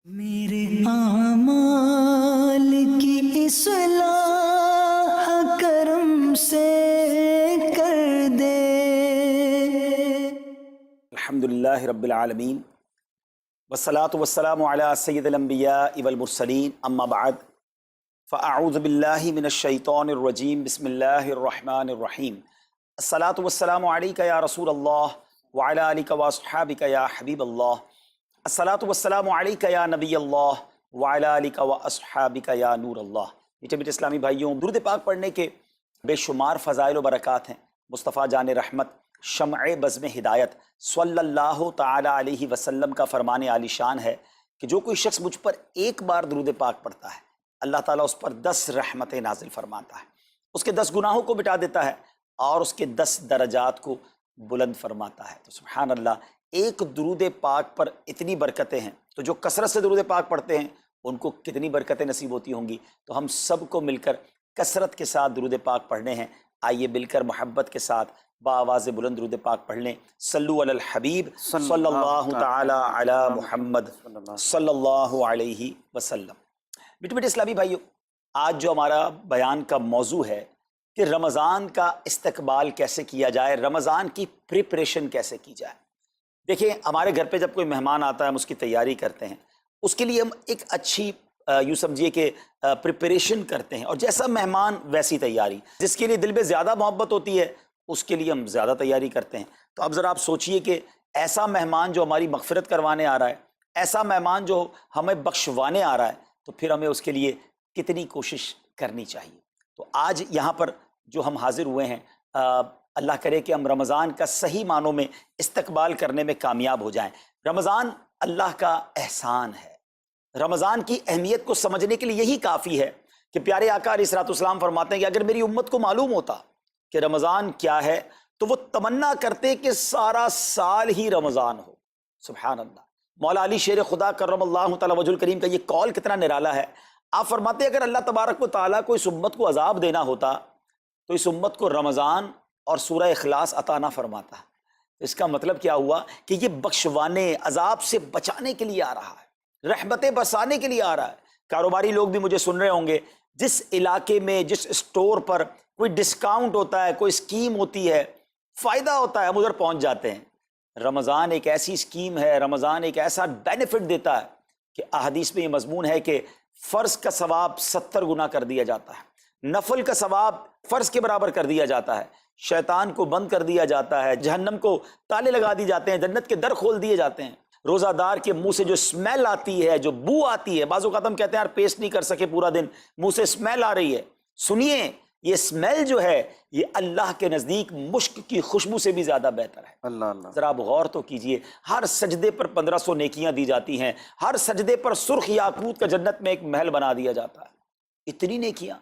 میرے اعمال کی اصلاح کرم سے کر دے۔ الحمدللہ رب العالمین والصلاة والسلام علی سید الانبیاء والمرسلین اما بعد فاعوذ باللہ من الشیطان الرجیم بسم اللہ الرحمن الرحیم الصلاة والسلام علیک یا رسول اللہ وعلی آلک واصحابک یا حبیب اللہ الصلاة والسلام علیک یا نبی اللہ وعلی آلک واصحابک یا نور اللہ۔ میٹھے میٹھے اسلامی بھائیوں، درود پاک پڑھنے کے بے شمار فضائل و برکات ہیں۔ مصطفیٰ جان رحمت شمع بزم ہدایت صلی اللہ تعالی علیہ وسلم کا فرمان عالی شان ہے کہ جو کوئی شخص مجھ پر ایک بار درود پاک پڑھتا ہے، اللہ تعالیٰ اس پر 10 رحمتیں نازل فرماتا ہے، اس کے 10 گناہوں کو مٹا دیتا ہے اور اس کے 10 درجات کو بلند فرماتا ہے۔ تو سبحان اللہ، ایک درود پاک پر اتنی برکتیں ہیں، تو جو کثرت سے درود پاک پڑھتے ہیں ان کو کتنی برکتیں نصیب ہوتی ہوں گی۔ تو ہم سب کو مل کر کثرت کے ساتھ درود پاک پڑھنے ہیں۔ آئیے مل کر محبت کے ساتھ بآواز بلند درود پاک پڑھ لیں۔ صلو علی الحبیب صلی اللہ تعالی علی محمد صلی اللہ علیہ وسلم۔ میٹھے میٹھے اسلامی بھائیوں، آج جو ہمارا بیان کا موضوع ہے کہ رمضان کا استقبال کیسے کیا جائے، رمضان کی پریپریشن کیسے کی جائے۔ دیکھیں، ہمارے گھر پہ جب کوئی مہمان آتا ہے ہم اس کی تیاری کرتے ہیں، اس کے لیے ہم ایک اچھی یوں سمجھیے کہ پریپریشن کرتے ہیں، اور جیسا مہمان ویسی تیاری۔ جس کے لیے دل میں زیادہ محبت ہوتی ہے اس کے لیے ہم زیادہ تیاری کرتے ہیں۔ تو اب ذرا آپ سوچئے کہ ایسا مہمان جو ہماری مغفرت کروانے آ رہا ہے، ایسا مہمان جو ہمیں بخشوانے آ رہا ہے، تو پھر ہمیں اس کے لیے کتنی کوشش کرنی چاہیے۔ تو آج یہاں پر جو ہم حاضر ہوئے ہیں، اللہ کرے کہ ہم رمضان کا صحیح معنوں میں استقبال کرنے میں کامیاب ہو جائیں۔ رمضان اللہ کا احسان ہے۔ رمضان کی اہمیت کو سمجھنے کے لیے یہی کافی ہے کہ پیارے آقا علیہ الصلوۃ والسلام فرماتے ہیں کہ اگر میری امت کو معلوم ہوتا کہ رمضان کیا ہے تو وہ تمنا کرتے کہ سارا سال ہی رمضان ہو۔ سبحان اللہ۔ مولا علی شیر خدا کرم اللہ تعالی وجہ الکریم کا یہ قول کتنا نرالا ہے۔ آپ فرماتے ہیں اگر اللہ تبارک و تعالیٰ کو اس امت کو عذاب دینا ہوتا تو اس امت کو رمضان اور سورہ اخلاص عطا نہ فرماتا۔ اس کا مطلب کیا ہوا کہ یہ بخشوانے، عذاب سے بچانے کے لیے آ رہا ہے، رحمتیں برسانے کے لیے آ رہا ہے۔ کاروباری لوگ بھی مجھے سن رہے ہوں گے، جس علاقے میں جس اسٹور پر کوئی ڈسکاؤنٹ ہوتا ہے، کوئی اسکیم ہوتی ہے، فائدہ ہوتا ہے، ہم ادھر پہنچ جاتے ہیں۔ رمضان ایک ایسی اسکیم ہے، رمضان ایک ایسا بینیفٹ دیتا ہے کہ احادیث میں یہ مضمون ہے کہ فرض کا ثواب 70 گنا کر دیا جاتا ہے، نفل کا ثواب فرض کے برابر کر دیا جاتا ہے، شیطان کو بند کر دیا جاتا ہے، جہنم کو تالے لگا دی جاتے ہیں، جنت کے در کھول دیے جاتے ہیں۔ روزہ دار کے منہ سے جو اسمیل آتی ہے، جو بو آتی ہے، بعض اوقات ہم کہتے ہیں یار پیسٹ نہیں کر سکے پورا دن، منہ سے اسمیل آ رہی ہے۔ سنیے، یہ اسمیل جو ہے یہ اللہ کے نزدیک مشک کی خوشبو سے بھی زیادہ بہتر ہے۔ اللہ اللہ، ذرا آپ غور تو کیجئے، ہر سجدے پر 1500 نیکیاں دی جاتی ہیں، ہر سجدے پر سرخ یاقوت کا جنت میں ایک محل بنا دیا جاتا ہے۔ اتنی نیکیاں،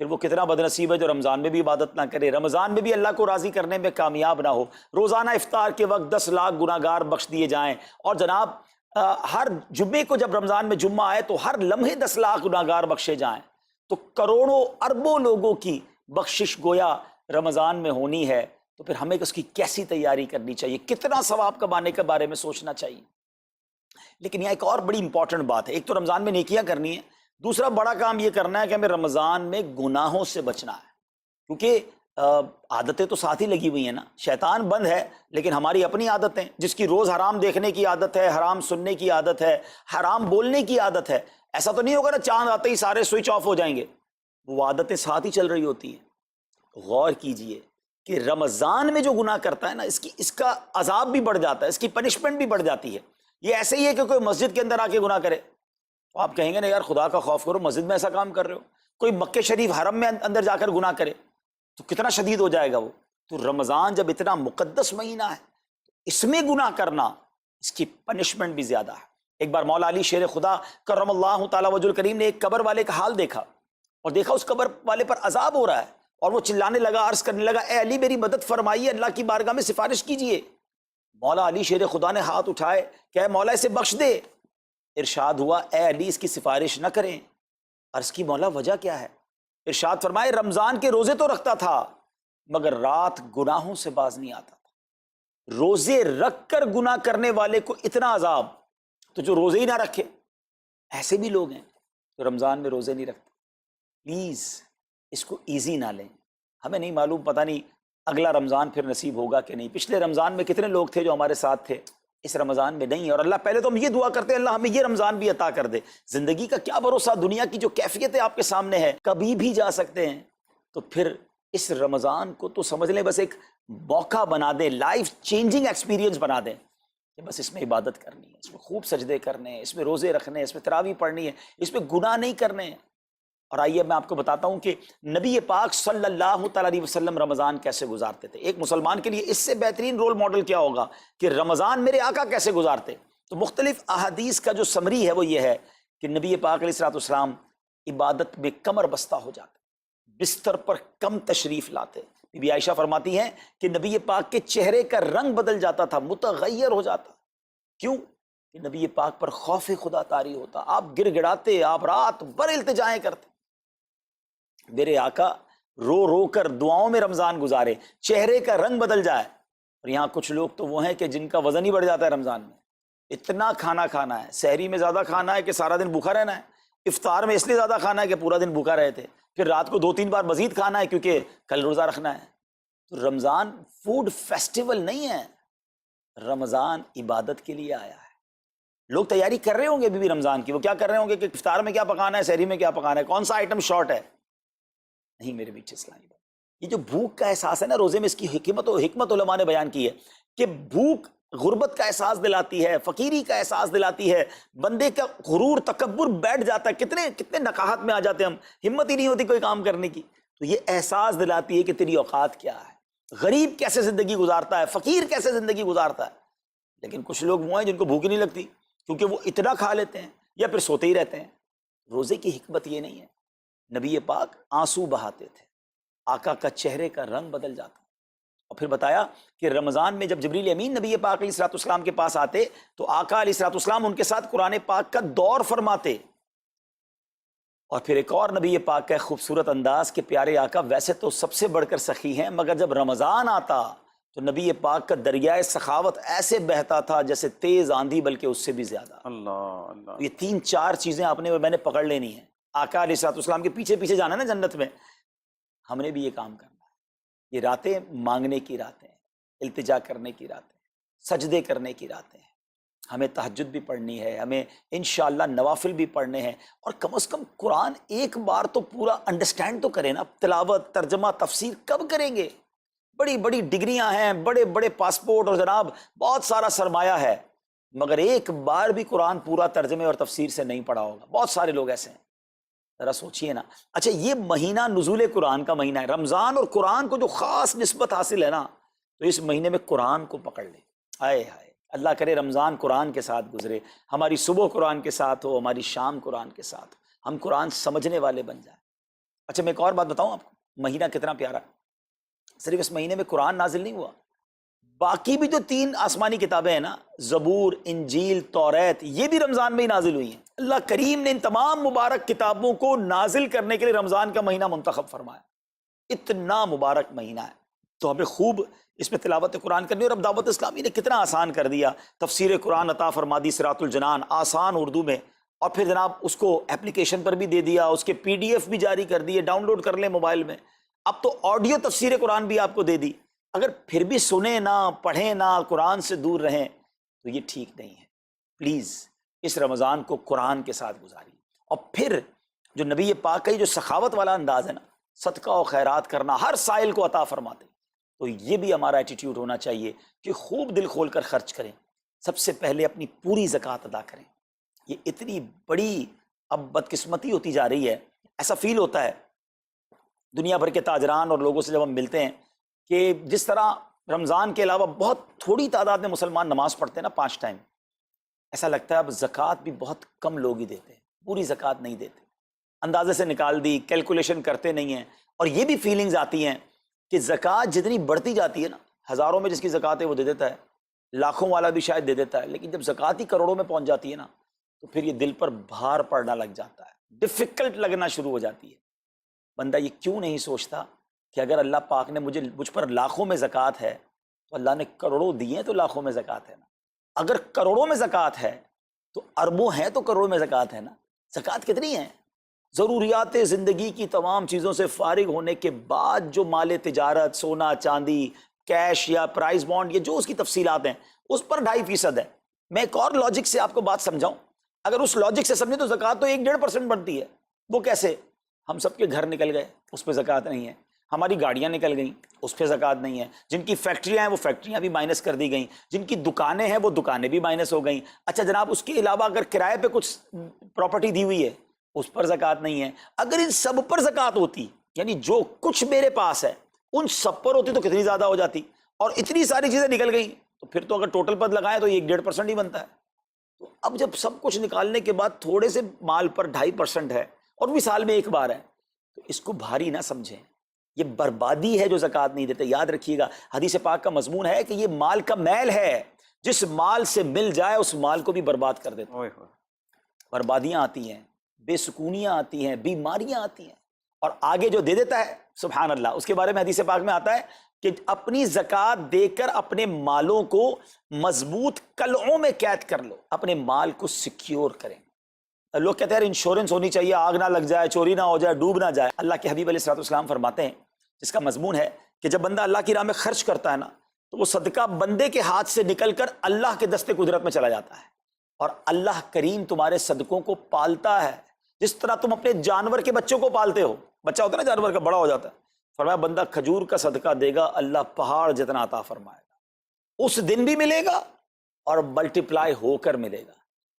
پھر وہ کتنا بد نصیب ہے جو رمضان میں بھی عبادت نہ کرے، رمضان میں بھی اللہ کو راضی کرنے میں کامیاب نہ ہو۔ روزانہ افطار کے وقت 10 لاکھ گناہگار بخش دیے جائیں، اور جناب ہر جمعے کو جب رمضان میں جمعہ آئے تو ہر لمحے 10 لاکھ گناہگار بخشے جائیں، تو کروڑوں اربوں لوگوں کی بخشش گویا رمضان میں ہونی ہے۔ تو پھر ہمیں اس کی کیسی تیاری کرنی چاہیے، کتنا ثواب کمانے کے بارے میں سوچنا چاہیے۔ لیکن یہاں ایک اور بڑی امپورٹنٹ بات ہے، ایک تو رمضان میں نیکیاں کرنی ہے، دوسرا بڑا کام یہ کرنا ہے کہ ہمیں رمضان میں گناہوں سے بچنا ہے، کیونکہ عادتیں تو ساتھ ہی لگی ہوئی ہیں نا۔ شیطان بند ہے لیکن ہماری اپنی عادتیں، جس کی روز حرام دیکھنے کی عادت ہے، حرام سننے کی عادت ہے، حرام بولنے کی عادت ہے۔ ایسا تو نہیں ہوگا نا چاند آتے ہی سارے سوئچ آف ہو جائیں گے، وہ عادتیں ساتھ ہی چل رہی ہوتی ہیں۔ غور کیجئے کہ رمضان میں جو گناہ کرتا ہے نا، اس کا عذاب بھی بڑھ جاتا ہے، اس کی پنشمنٹ بھی بڑھ جاتی ہے۔ یہ ایسے ہی ہے کہ کوئی مسجد کے اندر آ کے گناہ کرے، تو آپ کہیں گے نا یار خدا کا خوف کرو، مسجد میں ایسا کام کر رہے ہو۔ کوئی مکہ شریف حرم میں اندر جا کر گناہ کرے تو کتنا شدید ہو جائے گا وہ۔ تو رمضان جب اتنا مقدس مہینہ ہے، اس میں گناہ کرنا، اس کی پنشمنٹ بھی زیادہ ہے۔ ایک بار مولا علی شیر خدا کرم اللہ تعالی وجہ الکریم نے ایک قبر والے کا حال دیکھا، اور دیکھا اس قبر والے پر عذاب ہو رہا ہے، اور وہ چلانے لگا، عرض کرنے لگا اے علی میری مدد فرمائیے، اللہ کی بارگاہ میں سفارش کیجئے۔ مولا علی شیر خدا نے ہاتھ اٹھائے کہ اے مولا اسے بخش دے۔ ارشاد ہوا اے علی اس کی سفارش نہ کریں۔ عرض کی مولا وجہ کیا ہے؟ ارشاد فرمائے رمضان کے روزے تو رکھتا تھا مگر رات گناہوں سے باز نہیں آتا تھا۔ روزے رکھ کر گناہ کرنے والے کو اتنا عذاب، تو جو روزے ہی نہ رکھے ایسے بھی لوگ ہیں جو رمضان میں روزے نہیں رکھتے. پلیز اس کو ایزی نہ لیں. ہمیں نہیں معلوم، پتہ نہیں اگلا رمضان پھر نصیب ہوگا کہ نہیں. پچھلے رمضان میں کتنے لوگ تھے جو ہمارے ساتھ تھے، اس رمضان میں نہیں. اور اللہ پہلے تو ہم یہ دعا کرتے ہیں اللہ ہمیں یہ رمضان بھی عطا کر دے. زندگی کا کیا بھروسہ، دنیا کی جو کیفیت آپ کے سامنے ہے کبھی بھی جا سکتے ہیں. تو پھر اس رمضان کو تو سمجھ لیں بس ایک موقع بنا دیں، لائف چینجنگ ایکسپیرینس بنا دیں کہ بس اس میں عبادت کرنی ہے، اس میں خوب سجدے کرنے ہیں، اس میں روزے رکھنے ہیں، اس میں تراویح پڑھنی ہے، اس میں گناہ نہیں کرنے ہیں. اور آئیے میں آپ کو بتاتا ہوں کہ نبی پاک صلی اللہ تعالیٰ علیہ وسلم رمضان کیسے گزارتے تھے. ایک مسلمان کے لیے اس سے بہترین رول ماڈل کیا ہوگا کہ رمضان میرے آقا کیسے گزارتے. تو مختلف احادیث کا جو سمری ہے وہ یہ ہے کہ نبی پاک علیہ الصلوۃ والسلام عبادت میں کمر بستہ ہو جاتے، بستر پر کم تشریف لاتے. بی بی عائشہ فرماتی ہیں کہ نبی پاک کے چہرے کا رنگ بدل جاتا تھا، متغیر ہو جاتا. کیوں؟ کہ نبی پاک پر خوف خدا طاری ہوتا. آپ گر گڑاتے، آپ رات بھر التجائیں کرتے. میرے آقا رو رو کر دعاؤں میں رمضان گزارے، چہرے کا رنگ بدل جائے. اور یہاں کچھ لوگ تو وہ ہیں کہ جن کا وزن ہی بڑھ جاتا ہے رمضان میں. اتنا کھانا کھانا ہے، سحری میں زیادہ کھانا ہے کہ سارا دن بھوکا رہنا ہے، افطار میں اس لیے زیادہ کھانا ہے کہ پورا دن بھوکا رہے تھے، پھر رات کو 2-3 بار مزید کھانا ہے کیونکہ کل روزہ رکھنا ہے. تو رمضان فوڈ فیسٹیول نہیں ہے، رمضان عبادت کے لیے آیا ہے. لوگ تیاری کر رہے ہوں گے بھی رمضان کی، وہ کیا کر رہے ہوں گے کہ افطار میں کیا پکانا ہے، سحری میں کیا پکانا ہے، کون سا آئٹم شارٹ ہے. نہیں میرے بیچ اسلامی بات، یہ جو بھوک کا احساس ہے نا روزے میں، اس کی حکمت علماء نے بیان کی ہے کہ بھوک غربت کا احساس دلاتی ہے، فقیری کا احساس دلاتی ہے، بندے کا غرور تکبر بیٹھ جاتا ہے. کتنے نقاہت میں آ جاتے ہیں ہم، ہمت ہی نہیں ہوتی کوئی کام کرنے کی. تو یہ احساس دلاتی ہے کہ تیری اوقات کیا ہے، غریب کیسے زندگی گزارتا ہے، فقیر کیسے زندگی گزارتا ہے. لیکن کچھ لوگ وہ ہیں جن کو بھوک ہی نہیں لگتی کیونکہ وہ اتنا کھا لیتے ہیں یا پھر سوتے ہی رہتے ہیں. روزے کی حکمت یہ نہیں ہے. نبی پاک آنسو بہاتے تھے، آقا کا چہرے کا رنگ بدل جاتا. اور پھر بتایا کہ رمضان میں جب جبریل امین نبی پاک علیہ الصلوۃ والسلام کے پاس آتے تو آقا علیہ الصلوۃ والسلام ان کے ساتھ قرآن پاک کا دور فرماتے. اور پھر ایک اور نبی پاک کا خوبصورت انداز کہ پیارے آقا ویسے تو سب سے بڑھ کر سخی ہیں، مگر جب رمضان آتا تو نبی پاک کا دریائے سخاوت ایسے بہتا تھا جیسے تیز آندھی، بلکہ اس سے بھی زیادہ. اللہ اللہ. یہ 3-4 چیزیں آپ نے میں نے پکڑ لینی ہیں. آقا علیہ الصلوۃ والسلام کے پیچھے پیچھے جانا ہے نا جنت میں، ہم نے بھی یہ کام کرنا ہے. یہ راتیں مانگنے کی راتیں ہیں، التجا کرنے کی راتیں ہیں، سجدے کرنے کی راتیں ہیں. ہمیں تہجد بھی پڑھنی ہے، ہمیں انشاءاللہ نوافل بھی پڑھنے ہیں. اور کم از کم قرآن ایک بار تو پورا انڈرسٹینڈ تو کریں نا. تلاوت، ترجمہ، تفسیر کب کریں گے؟ بڑی بڑی ڈگریاں ہیں، بڑے بڑے پاسپورٹ اور جناب بہت سارا سرمایہ ہے، مگر ایک بار بھی قرآن پورا ترجمے اور تفسیر سے نہیں پڑھا ہوگا. بہت سارے لوگ ایسے ہیں. ذرا سوچئے نا. اچھا یہ مہینہ نزول قرآن کا مہینہ ہے، رمضان، اور قرآن کو جو خاص نسبت حاصل ہے نا، تو اس مہینے میں قرآن کو پکڑ لیں. ہائے ہائے، اللہ کرے رمضان قرآن کے ساتھ گزرے، ہماری صبح قرآن کے ساتھ ہو، ہماری شام قرآن کے ساتھ ہو، ہم قرآن سمجھنے والے بن جائیں. اچھا میں ایک اور بات بتاؤں آپ کو، مہینہ کتنا پیارا. صرف اس مہینے میں قرآن نازل نہیں ہوا، باقی بھی جو 3 آسمانی کتابیں ہیں نا، زبور، انجیل، توریت، یہ بھی رمضان میں ہی نازل ہوئی ہیں. اللہ کریم نے ان تمام مبارک کتابوں کو نازل کرنے کے لیے رمضان کا مہینہ منتخب فرمایا. اتنا مبارک مہینہ ہے تو ہمیں خوب اس میں تلاوت قرآن کرنی. اور اب دعوت اسلامی نے کتنا آسان کر دیا، تفسیر قرآن عطا فرما دی، صراط الجنان آسان اردو میں، اور پھر جناب اس کو اپلیکیشن پر بھی دے دیا، اس کے PDF بھی جاری کر دیے، ڈاؤن لوڈ کر لیں موبائل میں. اب تو آڈیو تفسیر قرآن بھی آپ کو دے دی. اگر پھر بھی سنیں نہ، پڑھیں نہ، قرآن سے دور رہیں تو یہ ٹھیک نہیں ہے. پلیز اس رمضان کو قرآن کے ساتھ گزاری. اور پھر جو نبی پاک کا یہ جو سخاوت والا انداز ہے نا، صدقہ و خیرات کرنا، ہر سائل کو عطا فرماتے، تو یہ بھی ہمارا ایٹیٹیوڈ ہونا چاہیے کہ خوب دل کھول کر خرچ کریں. سب سے پہلے اپنی پوری زکوٰۃ ادا کریں. یہ اتنی بڑی اب بدقسمتی ہوتی جا رہی ہے. ایسا فیل ہوتا ہے دنیا بھر کے تاجران اور لوگوں سے جب ہم ملتے ہیں کہ جس طرح رمضان کے علاوہ بہت تھوڑی تعداد میں مسلمان نماز پڑھتے ہیں نا 5 ٹائم، ایسا لگتا ہے اب زکوٰۃ بھی بہت کم لوگ ہی دیتے ہیں، پوری زکوٰۃ نہیں دیتے، اندازے سے نکال دی، کیلکولیشن کرتے نہیں ہیں. اور یہ بھی فیلنگز آتی ہیں کہ زکوٰۃ جتنی بڑھتی جاتی ہے نا، ہزاروں میں جس کی زکوٰۃ ہے وہ دے دیتا ہے، لاکھوں والا بھی شاید دے دیتا ہے، لیکن جب زکوٰۃ ہی کروڑوں میں پہنچ جاتی ہے نا تو پھر یہ دل پر بھار پڑنا لگ جاتا ہے، ڈیفیکلٹ لگنا شروع ہو جاتی ہے. بندہ یہ کیوں نہیں سوچتا کہ اگر اللہ پاک نے مجھ پر لاکھوں میں زکوٰۃ ہے تو اللہ نے کروڑوں دیے تو لاکھوں میں زکوٰۃ ہے نا. اگر کروڑوں میں زکوٰۃ ہے تو اربوں ہیں تو کروڑوں میں زکوٰۃ ہے نا. زکوٰۃ کتنی ہے؟ ضروریات زندگی کی تمام چیزوں سے فارغ ہونے کے بعد جو مال تجارت، سونا چاندی، کیش یا پرائز بانڈ، یہ جو اس کی تفصیلات ہیں، اس پر 2.5% ہے. میں ایک اور لاجک سے آپ کو بات سمجھاؤں. اگر اس لاجک سے سمجھیں تو زکوٰۃ تو 1-1.5% بنتی ہے. وہ کیسے؟ ہم سب کے گھر نکل گئے، اس پہ زکوٰۃ نہیں ہے. ہماری گاڑیاں نکل گئیں، اس پہ زکوٰۃ نہیں ہے. جن کی فیکٹریاں ہیں وہ فیکٹریاں بھی مائنس کر دی گئیں. جن کی دکانیں ہیں وہ دکانیں بھی مائنس ہو گئیں. اچھا جناب، اس کے علاوہ اگر کرائے پہ کچھ پراپرٹی دی ہوئی ہے اس پر زکوٰۃ نہیں ہے. اگر ان سب پر زکوٰۃ ہوتی، یعنی جو کچھ میرے پاس ہے ان سب پر ہوتی، تو کتنی زیادہ ہو جاتی. اور اتنی ساری چیزیں نکل گئیں تو پھر تو اگر ٹوٹل پر لگائیں تو 1-1.5% ہی بنتا ہے. تو اب جب سب کچھ نکالنے کے بعد تھوڑے سے مال پر 2.5% ہے اور بھی سال میں ایک بار ہے، تو اس کو بھاری نہ سمجھیں. یہ بربادی ہے جو زکوٰۃ نہیں دیتے. یاد رکھیے گا، حدیث پاک کا مضمون ہے کہ یہ مال کا میل ہے، جس مال سے مل جائے اس مال کو بھی برباد کر دیتا ہے. بربادیاں آتی ہیں، بے سکونیاں آتی ہیں، بیماریاں آتی ہیں. اور آگے جو دے دیتا ہے سبحان اللہ، اس کے بارے میں حدیث پاک میں آتا ہے کہ اپنی زکوٰۃ دے کر اپنے مالوں کو مضبوط قلعوں میں قید کر لو، اپنے مال کو سیکیور کریں. لوگ کہتے ہیں انشورنس ہونی چاہیے، آگ نہ لگ جائے، چوری نہ ہو جائے، ڈوب نہ جائے. اللہ کے حبیب علیہ الصلوۃ والسلام فرماتے ہیں، جس کا مضمون ہے کہ جب بندہ اللہ کی راہ میں خرچ کرتا ہے نا، تو وہ صدقہ بندے کے ہاتھ سے نکل کر اللہ کے دستے قدرت میں چلا جاتا ہے. اور اللہ کریم تمہارے صدقوں کو پالتا ہے جس طرح تم اپنے جانور کے بچوں کو پالتے ہو. بچہ ہوتا ہے نا جانور کا، بڑا ہو جاتا ہے. فرمایا بندہ کھجور کا صدقہ دے گا، اللہ پہاڑ جتنا عطا فرمائے گا. اس دن بھی ملے گا اور ملٹیپلائی ہو کر ملے گا.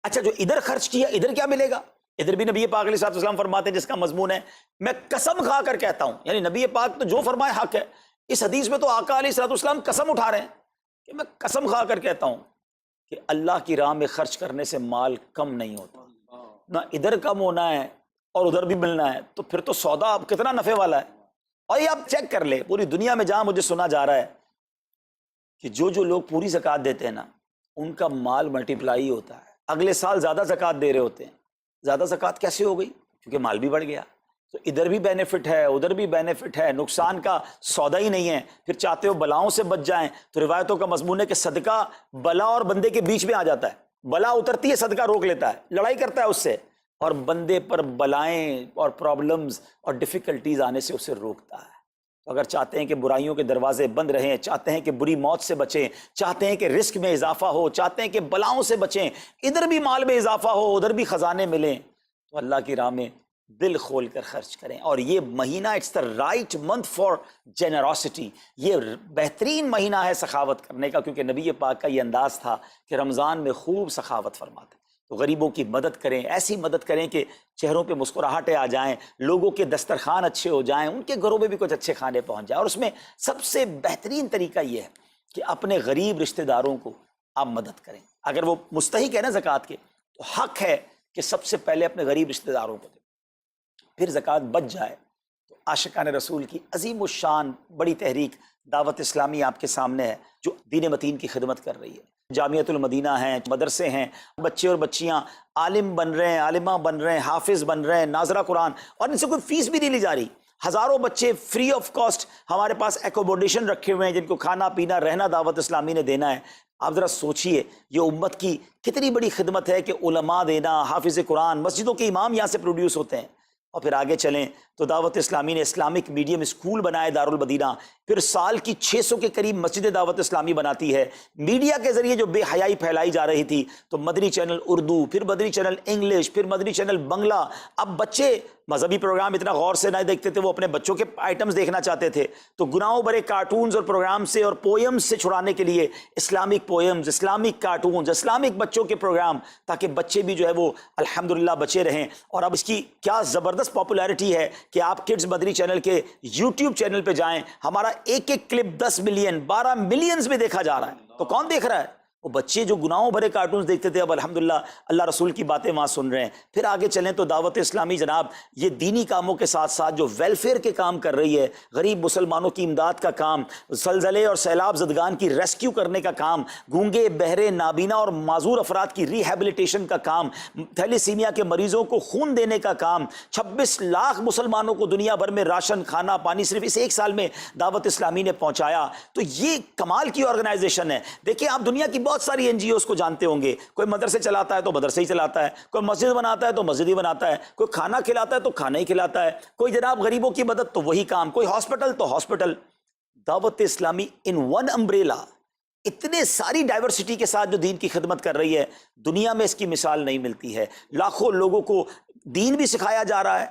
اچھا، جو ادھر خرچ کیا ادھر کیا ملے گا؟ ادھر بھی نبی پاک علیہ الصلوۃ والسلام فرماتے ہیں، جس کا مضمون ہے میں قسم کھا کر کہتا ہوں، یعنی نبی پاک تو جو فرمائے حق ہے. اس حدیث میں تو آقا علیہ الصلوۃ والسلام قسم اٹھا رہے ہیں کہ میں قسم کھا کر کہتا ہوں کہ اللہ کی راہ میں خرچ کرنے سے مال کم نہیں ہوتا. نہ ادھر کم ہونا ہے اور ادھر بھی ملنا ہے، تو پھر تو سودا اب کتنا نفع والا ہے. اور یہ آپ چیک کر لیں، پوری دنیا میں جہاں مجھے سنا جا رہا ہے کہ جو لوگ پوری زکوٰۃ دیتے ہیں نا، ان کا مال ملٹیپلائی ہوتا ہے. اگلے سال زیادہ زکوٰۃ دے رہے ہوتے ہیں. زیادہ زکوٰۃ کیسے ہو گئی؟ کیونکہ مال بھی بڑھ گیا. تو ادھر بھی بینیفٹ ہے، ادھر بھی بینیفٹ ہے، نقصان کا سودا ہی نہیں ہے. پھر چاہتے ہو بلاؤں سے بچ جائیں، تو روایتوں کا مضمون ہے کہ صدقہ بلا اور بندے کے بیچ میں آ جاتا ہے. بلا اترتی ہے، صدقہ روک لیتا ہے، لڑائی کرتا ہے اس سے، اور بندے پر بلائیں اور پرابلمز اور ڈیفیکلٹیز آنے سے اسے روکتا ہے. تو اگر چاہتے ہیں کہ برائیوں کے دروازے بند رہیں، چاہتے ہیں کہ بری موت سے بچیں، چاہتے ہیں کہ رزق میں اضافہ ہو، چاہتے ہیں کہ بلاؤں سے بچیں، ادھر بھی مال میں اضافہ ہو، ادھر بھی خزانے ملیں، تو اللہ کی راہ میں دل کھول کر خرچ کریں. اور یہ مہینہ it's the right month for generosity. یہ بہترین مہینہ ہے سخاوت کرنے کا، کیونکہ نبی پاک کا یہ انداز تھا کہ رمضان میں خوب سخاوت فرماتے. تو غریبوں کی مدد کریں، ایسی مدد کریں کہ چہروں پہ مسکراہٹیں آ جائیں، لوگوں کے دسترخوان اچھے ہو جائیں، ان کے گھروں میں بھی کچھ اچھے کھانے پہنچ جائیں. اور اس میں سب سے بہترین طریقہ یہ ہے کہ اپنے غریب رشتہ داروں کو آپ مدد کریں. اگر وہ مستحق ہے نا زکوٰۃ کے، تو حق ہے کہ سب سے پہلے اپنے غریب رشتہ داروں کو دیں. پھر زکوٰۃ بچ جائے تو عاشقان رسول کی عظیم الشان بڑی تحریک دعوت اسلامی آپ کے سامنے ہے، جو دین متین کی خدمت کر رہی ہے. جامعۃ المدینہ ہیں، مدرسے ہیں، بچے اور بچیاں عالم بن رہے ہیں، عالمہ بن رہے ہیں، حافظ بن رہے ہیں، ناظرہ قرآن، اور ان سے کوئی فیس بھی نہیں لی جا رہی. ہزاروں بچے فری آف کاسٹ ہمارے پاس ایکوموڈیشن رکھے ہوئے ہیں، جن کو کھانا پینا رہنا دعوت اسلامی نے دینا ہے. آپ ذرا سوچئے یہ امت کی کتنی بڑی خدمت ہے کہ علماء دینا، حافظ قرآن، مسجدوں کے امام یہاں سے پروڈیوس ہوتے ہیں. اور پھر آگے چلیں تو دعوت اسلامی نے اسلامک میڈیم اسکول بنائے دارالمدینہ. پھر سال کی 600 کے قریب مسجد دعوت اسلامی بناتی ہے. میڈیا کے ذریعے جو بے حیائی پھیلائی جا رہی تھی، تو مدنی چینل اردو، پھر مدنی چینل انگلش، پھر مدنی چینل بنگلہ. اب بچے مذہبی پروگرام اتنا غور سے نہیں دیکھتے تھے، وہ اپنے بچوں کے آئٹمز دیکھنا چاہتے تھے. تو گناہوں بھرے کارٹونز اور پروگرام سے اور پوئمز سے چھڑانے کے لیے Islamic poems, Islamic cartoons, Islamic بچوں کے پروگرام، تاکہ بچے بھی جو ہے وہ الحمدللہ بچے رہیں. اور اب اس کی کیا زبردست پاپولیرٹی ہے کہ آپ کڈز مدنی چینل کے یوٹیوب چینل پہ جائیں، ہمارا ایک ایک کلپ 10 ملین 12 ملینز میں دیکھا جا رہا ہے. تو کون دیکھ رہا ہے؟ وہ بچے جو گناہوں بھرے کارٹونز دیکھتے تھے، اب الحمدللہ اللہ رسول کی باتیں وہاں سن رہے ہیں. پھر آگے چلیں تو دعوت اسلامی جناب یہ دینی کاموں کے ساتھ ساتھ جو ویلفیئر کے کام کر رہی ہے، غریب مسلمانوں کی امداد کا کام، زلزلے اور سیلاب زدگان کی ریسکیو کرنے کا کام، گونگے بہرے نابینا اور معذور افراد کی ریہیبلیٹیشن کا کام، تھیلیسیمیا کے مریضوں کو خون دینے کا کام، 26 لاکھ مسلمانوں کو دنیا بھر میں راشن، کھانا پانی صرف اس ایک سال میں دعوت اسلامی نے پہنچایا. تو یہ کمال کی آرگنائزیشن ہے. دیکھیں آپ دنیا کی بہت ساری NGOs کو جانتے ہوں گے، کوئی مدرسے چلاتا ہے تو مدرسے ہی چلاتا ہے، کوئی مسجد بناتا ہے تو مسجد ہی بناتا ہے، کوئی کھانا کھلاتا ہے تو کھانا ہی کھلاتا ہے، کوئی جناب غریبوں کی مدد تو وہی کام، کوئی ہاسپٹل تو ہاسپٹل۔ دعوت اسلامی ان ون امبریلا اتنے ساری ڈائیورسٹی کے ساتھ جو دین کی خدمت کر رہی ہے، دنیا میں اس کی مثال نہیں ملتی ہے۔ لاکھوں لوگوں کو دین بھی سکھایا جا رہا ہے،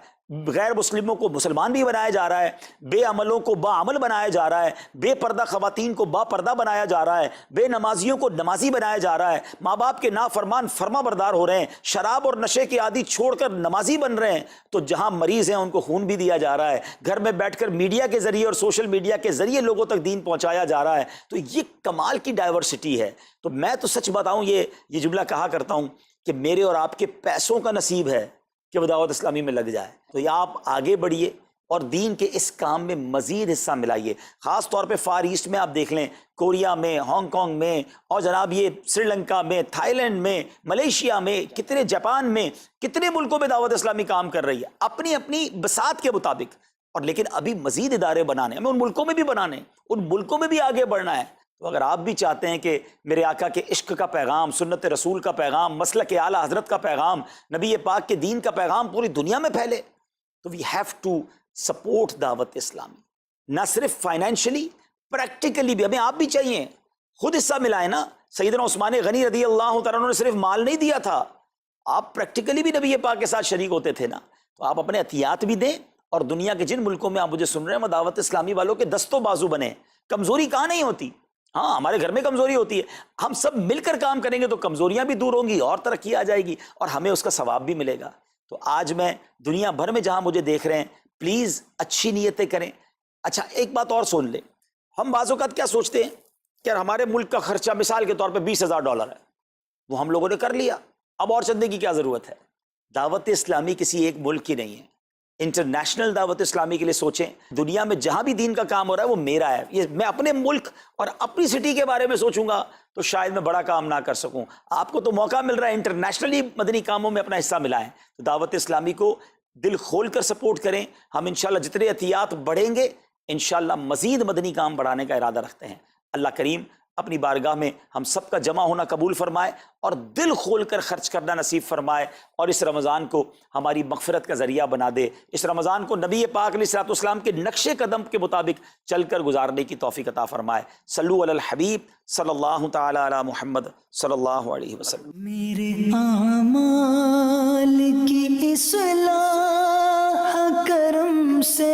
غیر مسلموں کو مسلمان بھی بنایا جا رہا ہے، بے عملوں کو با عمل بنایا جا رہا ہے، بے پردہ خواتین کو با پردہ بنایا جا رہا ہے، بے نمازیوں کو نمازی بنایا جا رہا ہے، ماں باپ کے نافرمان فرما بردار ہو رہے ہیں، شراب اور نشے کے عادی چھوڑ کر نمازی بن رہے ہیں، تو جہاں مریض ہیں ان کو خون بھی دیا جا رہا ہے، گھر میں بیٹھ کر میڈیا کے ذریعے اور سوشل میڈیا کے ذریعے لوگوں تک دین پہنچایا جا رہا ہے۔ تو یہ کمال کی ڈائیورسٹی ہے۔ تو میں تو سچ بتاؤں، یہ جملہ کہا کرتا ہوں کہ میرے اور آپ کے پیسوں کا نصیب ہے کہ وہ دعوت اسلامی میں لگ جائے۔ تو یہ آپ آگے بڑھیے اور دین کے اس کام میں مزید حصہ ملائیے۔ خاص طور پہ فار ایسٹ میں آپ دیکھ لیں، کوریا میں، ہانگ کانگ میں، اور جناب یہ سری لنکا میں، تھائی لینڈ میں، ملیشیا میں، کتنے جاپان میں، کتنے ملکوں میں دعوت اسلامی کام کر رہی ہے اپنی اپنی بساط کے مطابق۔ اور لیکن ابھی مزید ادارے بنانے، ہمیں ان ملکوں میں بھی بنانے، ان ملکوں میں بھی آگے بڑھنا ہے۔ تو اگر آپ بھی چاہتے ہیں کہ میرے آقا کے عشق کا پیغام، سنت رسول کا پیغام، مسلک اعلیٰ حضرت کا پیغام، نبی پاک کے دین کا پیغام پوری دنیا میں پھیلے، تو وی ہیو ٹو سپورٹ دعوت اسلامی، نہ صرف فائنینشلی، پریکٹیکلی بھی۔ ہمیں آپ بھی چاہیے، خود حصہ ملائیں نا۔ سیدنا عثمان غنی رضی اللہ تعالیٰ عنہ نے صرف مال نہیں دیا تھا، آپ پریکٹیکلی بھی نبی پاک کے ساتھ شریک ہوتے تھے نا۔ تو آپ اپنے عطیات بھی دیں، اور دنیا کے جن ملکوں میں آپ مجھے سن رہے ہیں وہ دعوت اسلامی والوں کے دستوں بازو بنے۔ کمزوری کہاں نہیں ہوتی، ہاں ہمارے گھر میں کمزوری ہوتی ہے، ہم سب مل کر کام کریں گے تو کمزوریاں بھی دور ہوں گی اور ترقی آ جائے گی، اور ہمیں اس کا ثواب بھی ملے گا۔ تو آج میں دنیا بھر میں جہاں مجھے دیکھ رہے ہیں، پلیز اچھی نیتیں کریں۔ اچھا ایک بات اور سن لیں، ہم بعض اوقات کیا سوچتے ہیں کہ ہمارے ملک کا خرچہ مثال کے طور پہ $20,000 ہے، وہ ہم لوگوں نے کر لیا، اب اور چندے کی کیا ضرورت ہے؟ دعوت اسلامی کسی ایک ملک کی نہیں ہے، انٹرنیشنل دعوت اسلامی کے لیے سوچیں۔ دنیا میں جہاں بھی دین کا کام ہو رہا ہے وہ میرا ہے، یہ میں اپنے ملک اور اپنی سٹی کے بارے میں سوچوں گا تو شاید میں بڑا کام نہ کر سکوں۔ آپ کو تو موقع مل رہا ہے انٹرنیشنلی مدنی کاموں میں اپنا حصہ ملائیں، تو دعوت اسلامی کو دل کھول کر سپورٹ کریں۔ ہم انشاءاللہ جتنے عطیات بڑھیں گے انشاءاللہ مزید مدنی کام بڑھانے کا ارادہ رکھتے ہیں۔ اللہ کریم اپنی بارگاہ میں ہم سب کا جمع ہونا قبول فرمائے اور دل کھول کر خرچ کرنا نصیب فرمائے، اور اس رمضان کو ہماری مغفرت کا ذریعہ بنا دے۔ اس رمضان کو نبی پاک علیہ الصلوۃ والسلام کے نقش قدم کے مطابق چل کر گزارنے کی توفیق عطا فرمائے۔ صلو علی الحبیب صلی اللہ تعالی علی محمد صلی اللہ علیہ وسلم۔ میرے اعمال کی اصلاح کرم سے